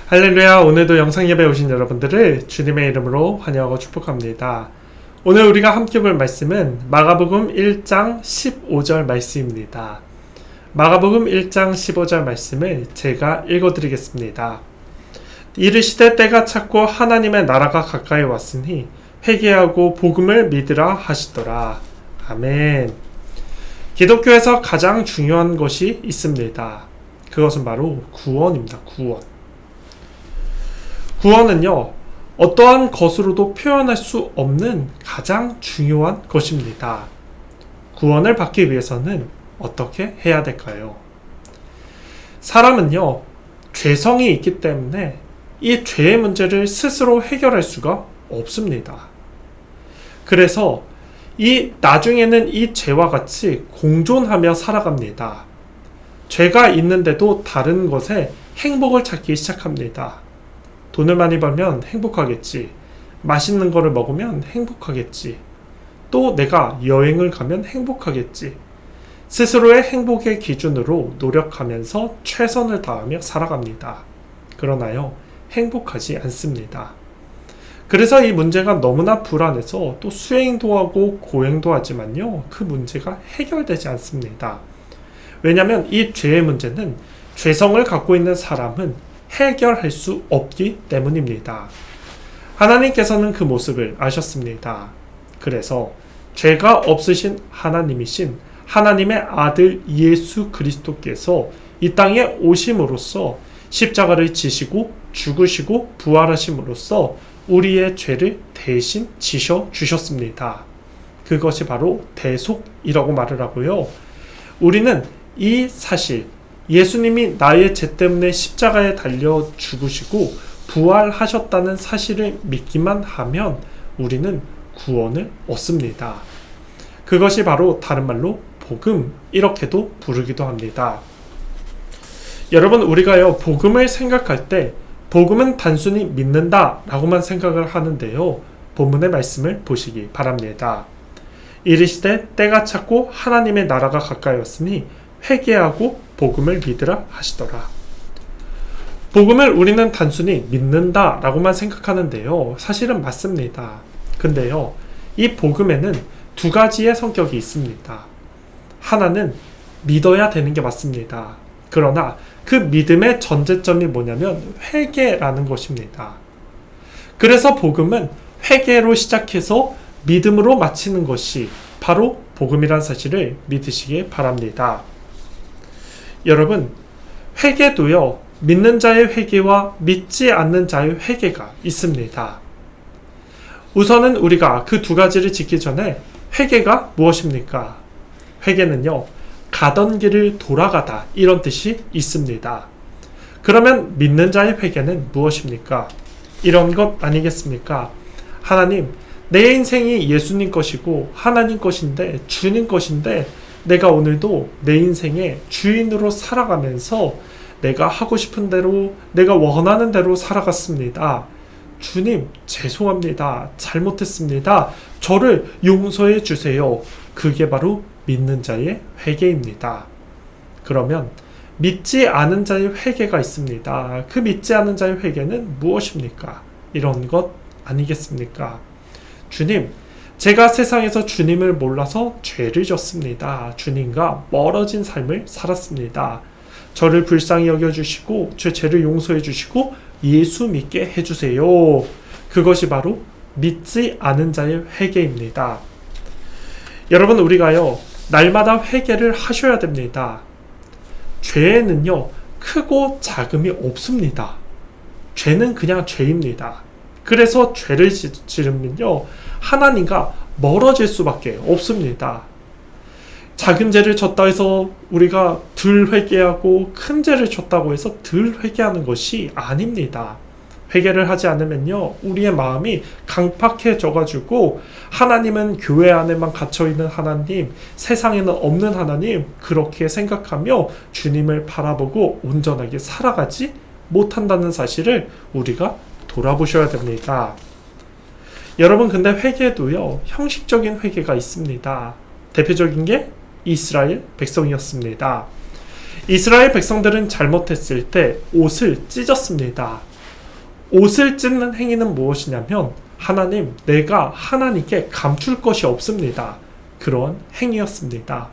할렐루야. 오늘도 영상 예배에 오신 여러분들을 주님의 이름으로 환영하고 축복합니다. 오늘 우리가 함께 볼 말씀은 마가복음 1장 15절 말씀입니다. 마가복음 1장 15절 말씀을 제가 읽어드리겠습니다. 이르시되 때가 찼고 하나님의 나라가 가까이 왔으니 회개하고 복음을 믿으라 하시더라. 아멘. 기독교에서 가장 중요한 것이 있습니다. 그것은 바로 구원입니다. 구원은요, 어떠한 것으로도 표현할 수 없는 가장 중요한 것입니다. 구원을 받기 위해서는 어떻게 해야 될까요? 사람은요, 죄성이 있기 때문에 이 죄의 문제를 스스로 해결할 수가 없습니다. 그래서 나중에는 이 죄와 같이 공존하며 살아갑니다. 죄가 있는데도 다른 것에 행복을 찾기 시작합니다. 돈을 많이 벌면 행복하겠지. 맛있는 거를 먹으면 행복하겠지. 또 내가 여행을 가면 행복하겠지. 스스로의 행복의 기준으로 노력하면서 최선을 다하며 살아갑니다. 그러나요, 행복하지 않습니다. 그래서 이 문제가 너무나 불안해서 또 수행도 하고 고행도 하지만요, 그 문제가 해결되지 않습니다. 왜냐하면 이 죄의 문제는 죄성을 갖고 있는 사람은 해결할 수 없기 때문입니다. 하나님께서는 그 모습을 아셨습니다. 그래서 죄가 없으신 하나님이신 하나님의 아들 예수 그리스도께서 이 땅에 오심으로써 십자가를 지시고 죽으시고 부활하심으로써 우리의 죄를 대신 지셔 주셨습니다. 그것이 바로 대속이라고 말을 하고요. 우리는 이 사실, 예수님이 나의 죄 때문에 십자가에 달려 죽으시고 부활하셨다는 사실을 믿기만 하면 우리는 구원을 얻습니다. 그것이 바로 다른 말로 복음, 이렇게도 부르기도 합니다. 여러분, 우리가요, 복음을 생각할 때 복음은 단순히 믿는다 라고만 생각을 하는데요, 본문의 말씀을 보시기 바랍니다. 이르시되 때가 찼고 하나님의 나라가 가까이 왔으니 회개하고 복음을 믿으라 하시더라. 복음을 우리는 단순히 믿는다 라고만 생각하는데요, 사실은 맞습니다. 근데요, 이 복음에는 두 가지의 성격이 있습니다. 하나는 믿어야 되는 게 맞습니다. 그러나 그 믿음의 전제점이 뭐냐면 회개라는 것입니다. 그래서 복음은 회개로 시작해서 믿음으로 마치는 것이 바로 복음이란 사실을 믿으시기 바랍니다. 여러분, 회개도요, 믿는 자의 회개와 믿지 않는 자의 회개가 있습니다. 우선은 우리가 그 두 가지를 짓기 전에 회개가 무엇입니까? 회개는요, 가던 길을 돌아가다, 이런 뜻이 있습니다. 그러면 믿는 자의 회개는 무엇입니까? 이런 것 아니겠습니까? 하나님, 내 인생이 예수님 것이고 하나님 것인데, 주님 것인데 내가 오늘도 내 인생의 주인으로 살아가면서 내가 하고 싶은 대로, 내가 원하는 대로 살아갔습니다. 주님, 죄송합니다. 잘못했습니다. 저를 용서해 주세요. 그게 바로 믿는 자의 회개입니다. 그러면 믿지 않은 자의 회개가 있습니다. 그 믿지 않은 자의 회개는 무엇입니까? 이런 것 아니겠습니까? 주님, 제가 세상에서 주님을 몰라서 죄를 졌습니다. 주님과 멀어진 삶을 살았습니다. 저를 불쌍히 여겨주시고 제 죄를 용서해 주시고 예수 믿게 해주세요. 그것이 바로 믿지 않은 자의 회개입니다. 여러분, 우리가요, 날마다 회개를 하셔야 됩니다. 죄에는요, 크고 작음이 없습니다. 죄는 그냥 죄입니다. 그래서 죄를 지르면요, 하나님과 멀어질 수밖에 없습니다. 작은 죄를 졌다 해서 우리가 덜 회개하고 큰 죄를 졌다고 해서 덜 회개하는 것이 아닙니다. 회개를 하지 않으면요, 우리의 마음이 강팍해져가지고 하나님은 교회 안에만 갇혀있는 하나님, 세상에는 없는 하나님, 그렇게 생각하며 주님을 바라보고 온전하게 살아가지 못한다는 사실을 우리가 돌아보셔야 됩니다. 여러분, 근데 회개도요, 형식적인 회개가 있습니다. 대표적인 게 이스라엘 백성이었습니다. 이스라엘 백성들은 잘못했을 때 옷을 찢었습니다. 옷을 찢는 행위는 무엇이냐면 하나님, 내가 하나님께 감출 것이 없습니다. 그런 행위였습니다.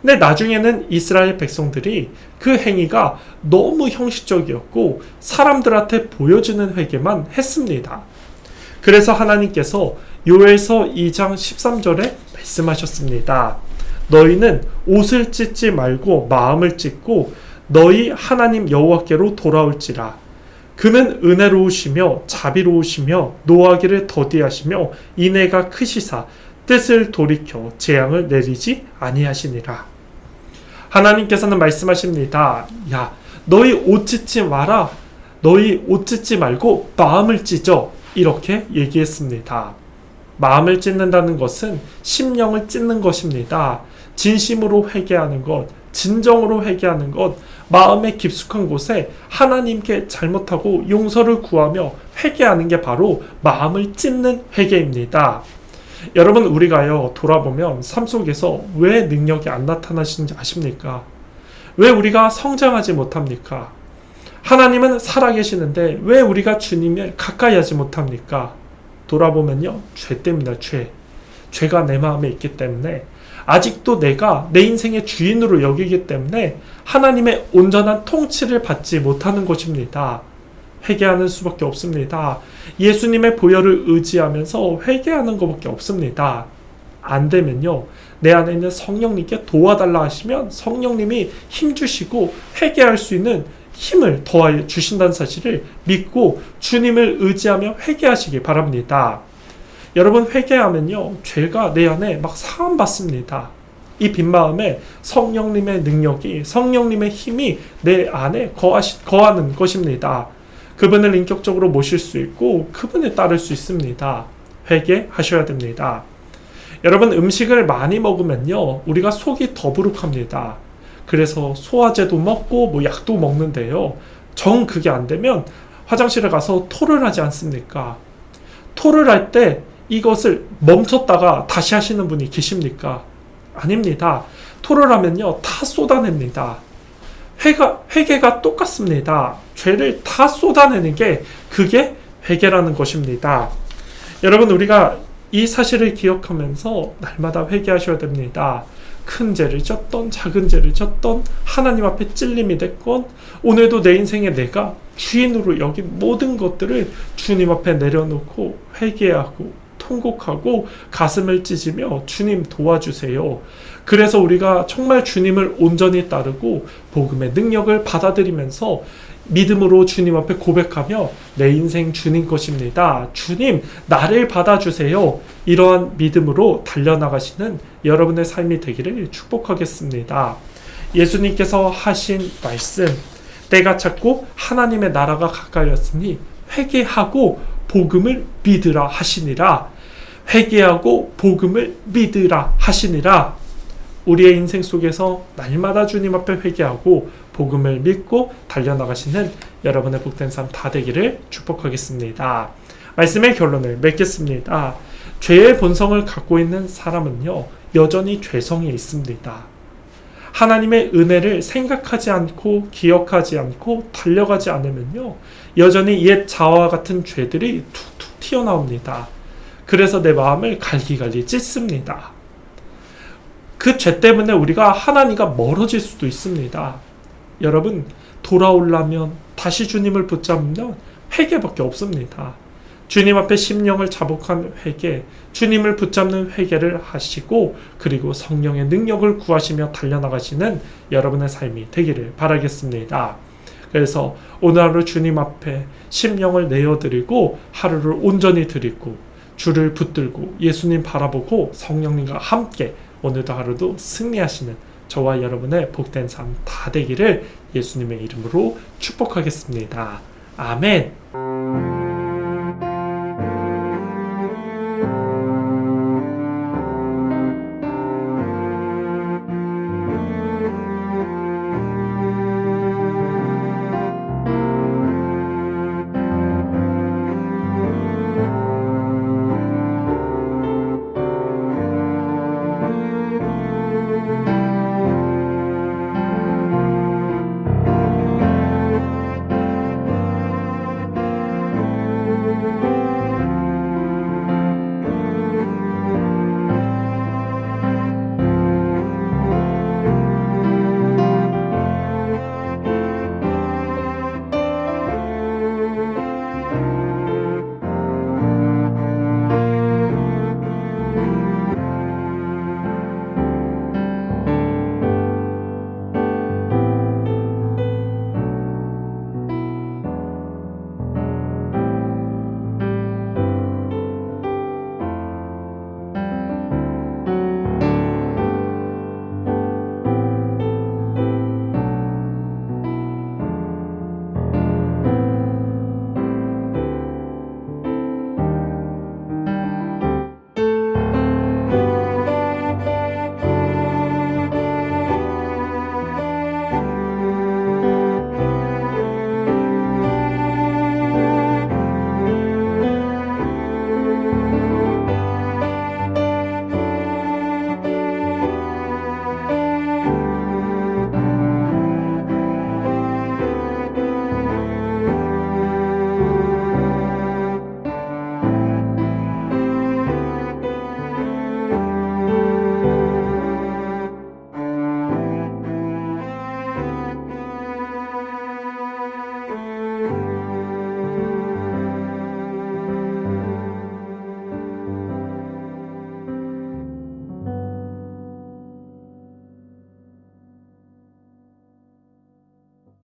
근데 나중에는 이스라엘 백성들이 그 행위가 너무 형식적이었고 사람들한테 보여주는 회개만 했습니다. 그래서 하나님께서 요엘서 2장 13절에 말씀하셨습니다. 너희는 옷을 찢지 말고 마음을 찢고 너희 하나님 여호와께로 돌아올지라. 그는 은혜로우시며 자비로우시며 노하기를 더디하시며 인애가 크시사 뜻을 돌이켜 재앙을 내리지 아니하시니라. 하나님께서는 말씀하십니다. 야, 너희 옷 찢지 마라. 너희 옷 찢지 말고 마음을 찢어. 이렇게 얘기했습니다. 마음을 찢는다는 것은 심령을 찢는 것입니다. 진심으로 회개하는 것, 진정으로 회개하는 것, 마음의 깊숙한 곳에 하나님께 잘못하고 용서를 구하며 회개하는 게 바로 마음을 찢는 회개입니다. 여러분, 우리가요 돌아보면 삶 속에서 왜 능력이 안 나타나시는지 아십니까? 왜 우리가 성장하지 못합니까? 하나님은 살아계시는데 왜 우리가 주님을 가까이 하지 못합니까? 돌아보면요, 죄 때문이다. 죄가 내 마음에 있기 때문에 아직도 내가 내 인생의 주인으로 여기기 때문에 하나님의 온전한 통치를 받지 못하는 것입니다. 회개하는 수밖에 없습니다. 예수님의 보혈을 의지하면서 회개하는 것밖에 없습니다. 안 되면요, 내 안에 있는 성령님께 도와달라 하시면 성령님이 힘주시고 회개할 수 있는 힘을 더하여 주신다는 사실을 믿고 주님을 의지하며 회개하시기 바랍니다. 여러분, 회개하면요, 죄가 내 안에 막 사함받습니다. 이 빈 마음에 성령님의 능력이, 성령님의 힘이 내 안에 거하는 것입니다. 그분을 인격적으로 모실 수 있고 그분에 따를 수 있습니다. 회개하셔야 됩니다. 여러분, 음식을 많이 먹으면요, 우리가 속이 더부룩합니다. 그래서 소화제도 먹고 약도 먹는데요, 정 그게 안 되면 화장실에 가서 토를 하지 않습니까? 토를 할 때 이것을 멈췄다가 다시 하시는 분이 계십니까? 아닙니다. 토를 하면요, 다 쏟아냅니다. 회개가 똑같습니다. 죄를 다 쏟아내는 게 그게 회개라는 것입니다. 여러분, 우리가 이 사실을 기억하면서 날마다 회개하셔야 됩니다. 큰 죄를 졌던 작은 죄를 졌던 하나님 앞에 찔림이 됐건 오늘도 내 인생에 내가 주인으로 여긴 모든 것들을 주님 앞에 내려놓고 회개하고 통곡하고 가슴을 찢으며 주님 도와주세요. 그래서 우리가 정말 주님을 온전히 따르고 복음의 능력을 받아들이면서 믿음으로 주님 앞에 고백하며 내 인생 주님 것입니다. 주님, 나를 받아주세요. 이러한 믿음으로 달려나가시는 여러분의 삶이 되기를 축복하겠습니다. 예수님께서 하신 말씀, 때가 찼고 하나님의 나라가 가까이었으니 회개하고 복음을 믿으라 하시니라. 회개하고 복음을 믿으라 하시니라. 우리의 인생 속에서 날마다 주님 앞에 회개하고 복음을 믿고 달려나가시는 여러분의 복된 삶 다 되기를 축복하겠습니다. 말씀의 결론을 맺겠습니다. 죄의 본성을 갖고 있는 사람은요, 여전히 죄성이 있습니다. 하나님의 은혜를 생각하지 않고 기억하지 않고 달려가지 않으면요, 여전히 옛 자아와 같은 죄들이 툭툭 튀어나옵니다. 그래서 내 마음을 갈기갈기 찢습니다. 그 죄 때문에 우리가 하나님과 멀어질 수도 있습니다. 여러분, 돌아오려면 다시 주님을 붙잡으면 회개밖에 없습니다. 주님 앞에 심령을 자복한 회개, 주님을 붙잡는 회개를 하시고 그리고 성령의 능력을 구하시며 달려나가시는 여러분의 삶이 되기를 바라겠습니다. 그래서 오늘 하루 주님 앞에 심령을 내어드리고 하루를 온전히 드리고 주를 붙들고 예수님 바라보고 성령님과 함께 오늘도 하루도 승리하시는 저와 여러분의 복된 삶 다 되기를 예수님의 이름으로 축복하겠습니다. 아멘.